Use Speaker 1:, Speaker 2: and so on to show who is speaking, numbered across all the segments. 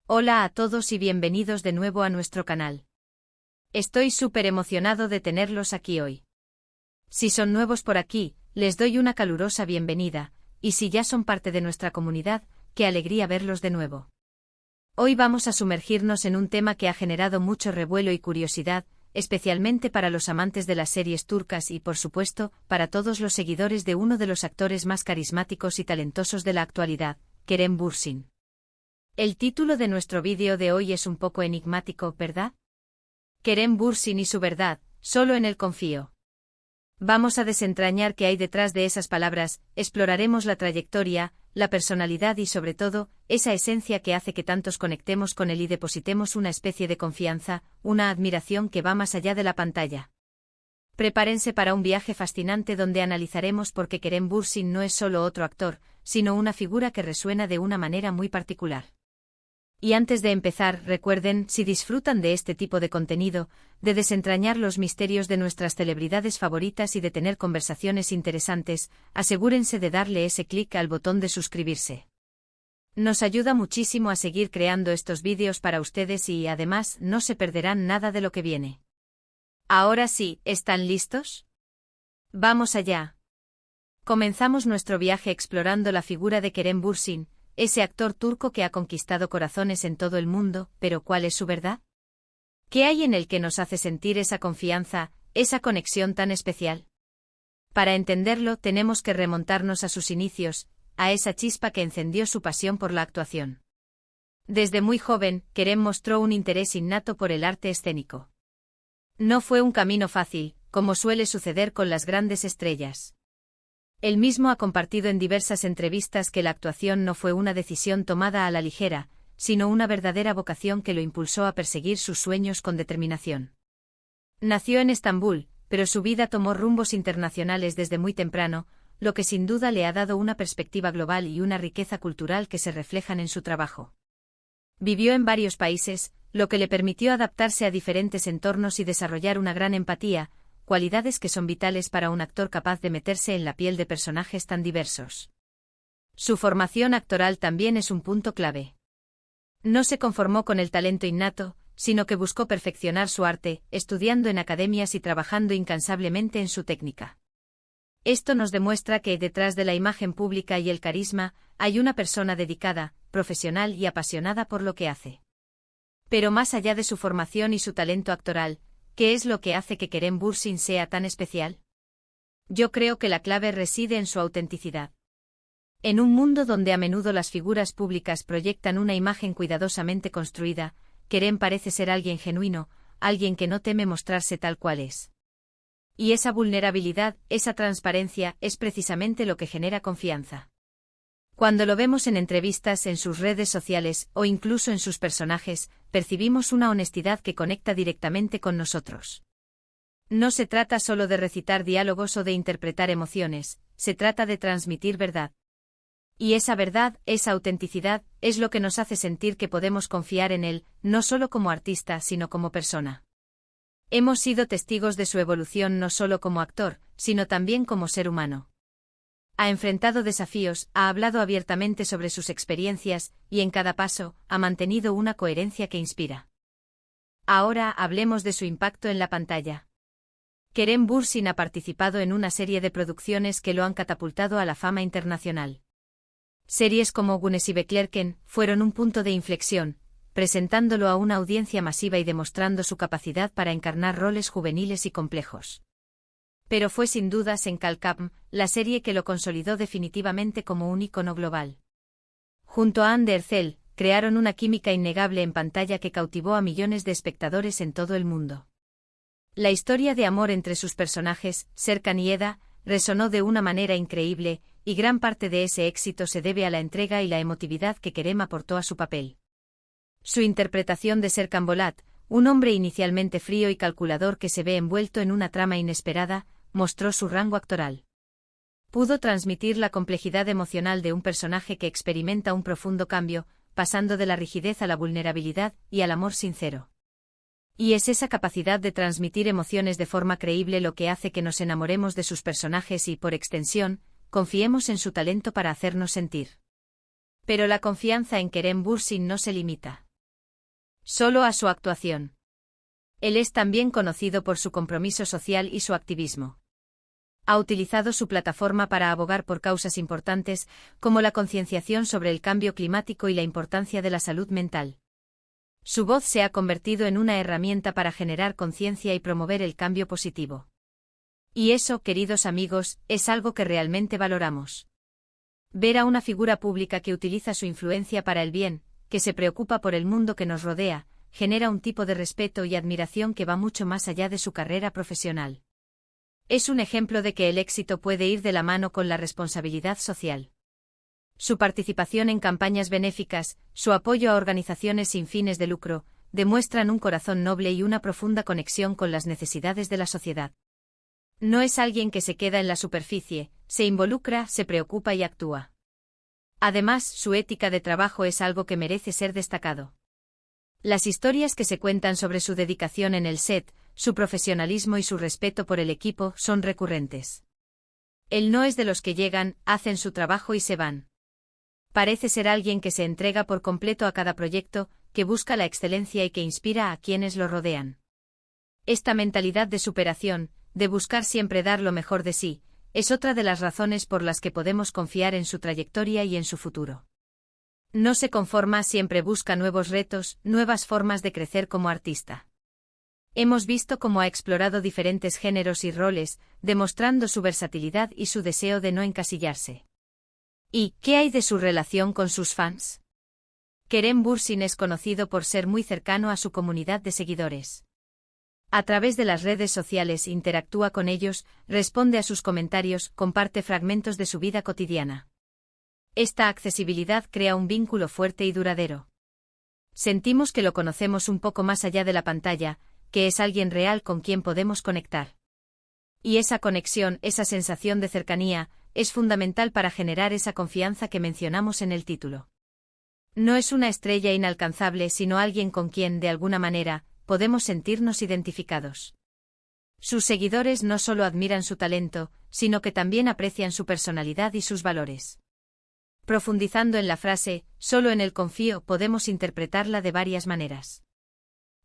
Speaker 1: Hola a todos y bienvenidos de nuevo a nuestro canal. Estoy súper emocionado de tenerlos aquí hoy. Si son nuevos por aquí, les doy una calurosa bienvenida, y si ya son parte de nuestra comunidad, qué alegría verlos de nuevo. Hoy vamos a sumergirnos en un tema que ha generado mucho revuelo y curiosidad, especialmente para los amantes de las series turcas y, por supuesto, para todos los seguidores de uno de los actores más carismáticos y talentosos de la actualidad, Kerem Bürsin. El título de nuestro vídeo de hoy es un poco enigmático, ¿verdad? Kerem Bürsin y su verdad, solo en él confío. Vamos a desentrañar qué hay detrás de esas palabras, exploraremos la trayectoria, la personalidad y sobre todo, esa esencia que hace que tantos conectemos con él y depositemos una especie de confianza, una admiración que va más allá de la pantalla. Prepárense para un viaje fascinante donde analizaremos por qué Kerem Bürsin no es solo otro actor, sino una figura que resuena de una manera muy particular. Y antes de empezar, recuerden, si disfrutan de este tipo de contenido, de desentrañar los misterios de nuestras celebridades favoritas y de tener conversaciones interesantes, asegúrense de darle ese clic al botón de suscribirse. Nos ayuda muchísimo a seguir creando estos vídeos para ustedes y, además, no se perderán nada de lo que viene. Ahora sí, ¿están listos? ¡Vamos allá! Comenzamos nuestro viaje explorando la figura de Kerem Bürsin, ese actor turco que ha conquistado corazones en todo el mundo, pero ¿cuál es su verdad? ¿Qué hay en él que nos hace sentir esa confianza, esa conexión tan especial? Para entenderlo tenemos que remontarnos a sus inicios, a esa chispa que encendió su pasión por la actuación. Desde muy joven, Kerem mostró un interés innato por el arte escénico. No fue un camino fácil, como suele suceder con las grandes estrellas. Él mismo ha compartido en diversas entrevistas que la actuación no fue una decisión tomada a la ligera, sino una verdadera vocación que lo impulsó a perseguir sus sueños con determinación. Nació en Estambul, pero su vida tomó rumbos internacionales desde muy temprano, lo que sin duda le ha dado una perspectiva global y una riqueza cultural que se reflejan en su trabajo. Vivió en varios países, lo que le permitió adaptarse a diferentes entornos y desarrollar una gran empatía, cualidades que son vitales para un actor capaz de meterse en la piel de personajes tan diversos. Su formación actoral también es un punto clave. No se conformó con el talento innato, sino que buscó perfeccionar su arte, estudiando en academias y trabajando incansablemente en su técnica. Esto nos demuestra que detrás de la imagen pública y el carisma, hay una persona dedicada, profesional y apasionada por lo que hace. Pero más allá de su formación y su talento actoral, ¿qué es lo que hace que Kerem Bürsin sea tan especial? Yo creo que la clave reside en su autenticidad. En un mundo donde a menudo las figuras públicas proyectan una imagen cuidadosamente construida, Kerem parece ser alguien genuino, alguien que no teme mostrarse tal cual es. Y esa vulnerabilidad, esa transparencia, es precisamente lo que genera confianza. Cuando lo vemos en entrevistas, en sus redes sociales, o incluso en sus personajes, percibimos una honestidad que conecta directamente con nosotros. No se trata solo de recitar diálogos o de interpretar emociones, se trata de transmitir verdad. Y esa verdad, esa autenticidad, es lo que nos hace sentir que podemos confiar en él, no solo como artista, sino como persona. Hemos sido testigos de su evolución no solo como actor, sino también como ser humano. Ha enfrentado desafíos, ha hablado abiertamente sobre sus experiencias, y en cada paso, ha mantenido una coherencia que inspira. Ahora hablemos de su impacto en la pantalla. Kerem Bürsin ha participado en una serie de producciones que lo han catapultado a la fama internacional. Series como Güneş ve Beklerken fueron un punto de inflexión, presentándolo a una audiencia masiva y demostrando su capacidad para encarnar roles juveniles y complejos. Pero fue sin dudas en Kalkapm, la serie que lo consolidó definitivamente como un ícono global. Junto a Hande Erçel, crearon una química innegable en pantalla que cautivó a millones de espectadores en todo el mundo. La historia de amor entre sus personajes, Serkan y Eda, resonó de una manera increíble, y gran parte de ese éxito se debe a la entrega y la emotividad que Kerem aportó a su papel. Su interpretación de Serkan Bolat, un hombre inicialmente frío y calculador que se ve envuelto en una trama inesperada, mostró su rango actoral. Pudo transmitir la complejidad emocional de un personaje que experimenta un profundo cambio, pasando de la rigidez a la vulnerabilidad y al amor sincero. Y es esa capacidad de transmitir emociones de forma creíble lo que hace que nos enamoremos de sus personajes y, por extensión, confiemos en su talento para hacernos sentir. Pero la confianza en Kerem Bürsin no se limita. solo a su actuación. Él es también conocido por su compromiso social y su activismo. Ha utilizado su plataforma para abogar por causas importantes, como la concienciación sobre el cambio climático y la importancia de la salud mental. Su voz se ha convertido en una herramienta para generar conciencia y promover el cambio positivo. Y eso, queridos amigos, es algo que realmente valoramos. Ver a una figura pública que utiliza su influencia para el bien, que se preocupa por el mundo que nos rodea, genera un tipo de respeto y admiración que va mucho más allá de su carrera profesional. Es un ejemplo de que el éxito puede ir de la mano con la responsabilidad social. Su participación en campañas benéficas, su apoyo a organizaciones sin fines de lucro, demuestran un corazón noble y una profunda conexión con las necesidades de la sociedad. No es alguien que se queda en la superficie, se involucra, se preocupa y actúa. Además, su ética de trabajo es algo que merece ser destacado. Las historias que se cuentan sobre su dedicación en el set, su profesionalismo y su respeto por el equipo son recurrentes. Él no es de los que llegan, hacen su trabajo y se van. Parece ser alguien que se entrega por completo a cada proyecto, que busca la excelencia y que inspira a quienes lo rodean. Esta mentalidad de superación, de buscar siempre dar lo mejor de sí, es otra de las razones por las que podemos confiar en su trayectoria y en su futuro. No se conforma, siempre busca nuevos retos, nuevas formas de crecer como artista. Hemos visto cómo ha explorado diferentes géneros y roles, demostrando su versatilidad y su deseo de no encasillarse. ¿Y qué hay de su relación con sus fans? Kerem Bürsin es conocido por ser muy cercano a su comunidad de seguidores. A través de las redes sociales interactúa con ellos, responde a sus comentarios, comparte fragmentos de su vida cotidiana. Esta accesibilidad crea un vínculo fuerte y duradero. Sentimos que lo conocemos un poco más allá de la pantalla, que es alguien real con quien podemos conectar. Y esa conexión, esa sensación de cercanía, es fundamental para generar esa confianza que mencionamos en el título. No es una estrella inalcanzable, sino alguien con quien, de alguna manera, podemos sentirnos identificados. Sus seguidores no solo admiran su talento, sino que también aprecian su personalidad y sus valores. Profundizando en la frase, solo en él confío, podemos interpretarla de varias maneras.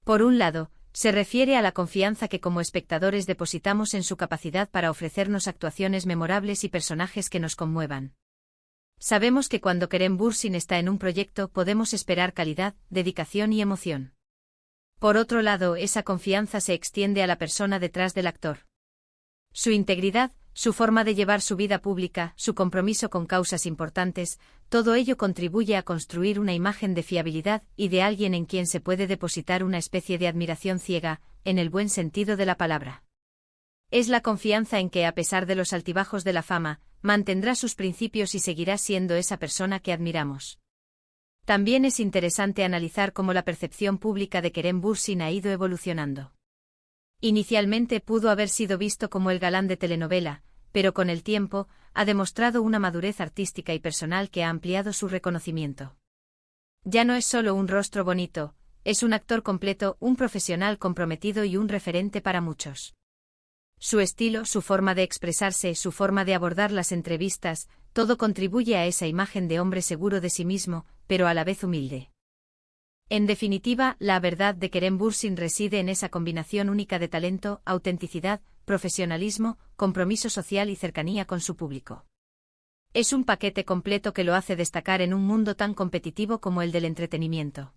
Speaker 1: Por un lado, se refiere a la confianza que como espectadores depositamos en su capacidad para ofrecernos actuaciones memorables y personajes que nos conmuevan. Sabemos que cuando Kerem Bürsin está en un proyecto podemos esperar calidad, dedicación y emoción. Por otro lado, esa confianza se extiende a la persona detrás del actor. Su integridad, su forma de llevar su vida pública, su compromiso con causas importantes, todo ello contribuye a construir una imagen de fiabilidad y de alguien en quien se puede depositar una especie de admiración ciega, en el buen sentido de la palabra. Es la confianza en que, a pesar de los altibajos de la fama, mantendrá sus principios y seguirá siendo esa persona que admiramos. También es interesante analizar cómo la percepción pública de Kerem Bürsin ha ido evolucionando. Inicialmente pudo haber sido visto como el galán de telenovela, pero con el tiempo, ha demostrado una madurez artística y personal que ha ampliado su reconocimiento. Ya no es solo un rostro bonito, es un actor completo, un profesional comprometido y un referente para muchos. Su estilo, su forma de expresarse, su forma de abordar las entrevistas, todo contribuye a esa imagen de hombre seguro de sí mismo, pero a la vez humilde. En definitiva, la verdad de Kerem Bürsin reside en esa combinación única de talento, autenticidad, profesionalismo, compromiso social y cercanía con su público. Es un paquete completo que lo hace destacar en un mundo tan competitivo como el del entretenimiento.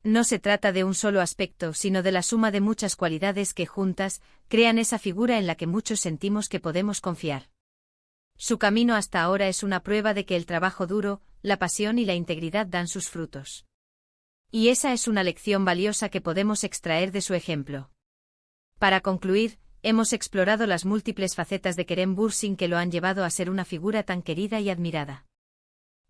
Speaker 1: No se trata de un solo aspecto, sino de la suma de muchas cualidades que juntas crean esa figura en la que muchos sentimos que podemos confiar. Su camino hasta ahora es una prueba de que el trabajo duro, la pasión y la integridad dan sus frutos. Y esa es una lección valiosa que podemos extraer de su ejemplo. Para concluir, hemos explorado las múltiples facetas de Kerem Bürsin que lo han llevado a ser una figura tan querida y admirada.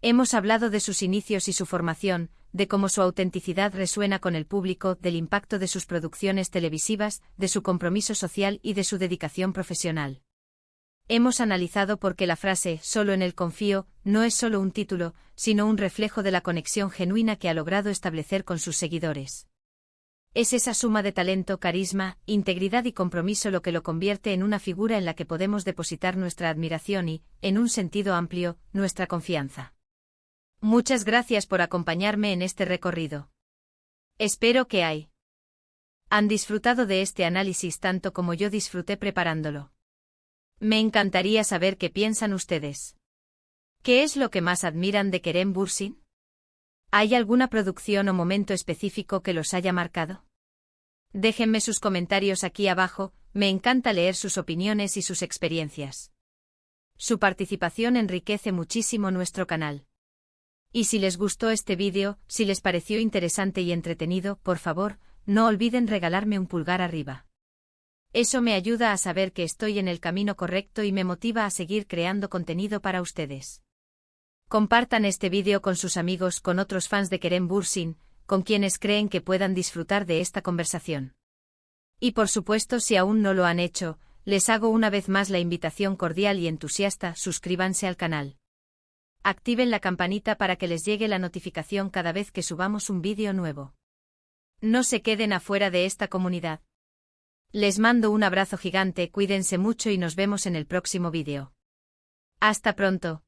Speaker 1: Hemos hablado de sus inicios y su formación, de cómo su autenticidad resuena con el público, del impacto de sus producciones televisivas, de su compromiso social y de su dedicación profesional. Hemos analizado por qué la frase «solo en él confío» no es solo un título, sino un reflejo de la conexión genuina que ha logrado establecer con sus seguidores. Es esa suma de talento, carisma, integridad y compromiso lo que lo convierte en una figura en la que podemos depositar nuestra admiración y, en un sentido amplio, nuestra confianza. Muchas gracias por acompañarme en este recorrido. Espero que han disfrutado de este análisis tanto como yo disfruté preparándolo. Me encantaría saber qué piensan ustedes. ¿Qué es lo que más admiran de Kerem Bürsin? ¿Hay alguna producción o momento específico que los haya marcado? Déjenme sus comentarios aquí abajo, me encanta leer sus opiniones y sus experiencias. Su participación enriquece muchísimo nuestro canal. Y si les gustó este vídeo, si les pareció interesante y entretenido, por favor, no olviden regalarme un pulgar arriba. Eso me ayuda a saber que estoy en el camino correcto y me motiva a seguir creando contenido para ustedes. Compartan este vídeo con sus amigos, con otros fans de Kerem Bürsin, con quienes creen que puedan disfrutar de esta conversación. Y por supuesto, si aún no lo han hecho, les hago una vez más la invitación cordial y entusiasta: suscríbanse al canal. Activen la campanita para que les llegue la notificación cada vez que subamos un vídeo nuevo. No se queden afuera de esta comunidad. Les mando un abrazo gigante, cuídense mucho y nos vemos en el próximo vídeo. Hasta pronto.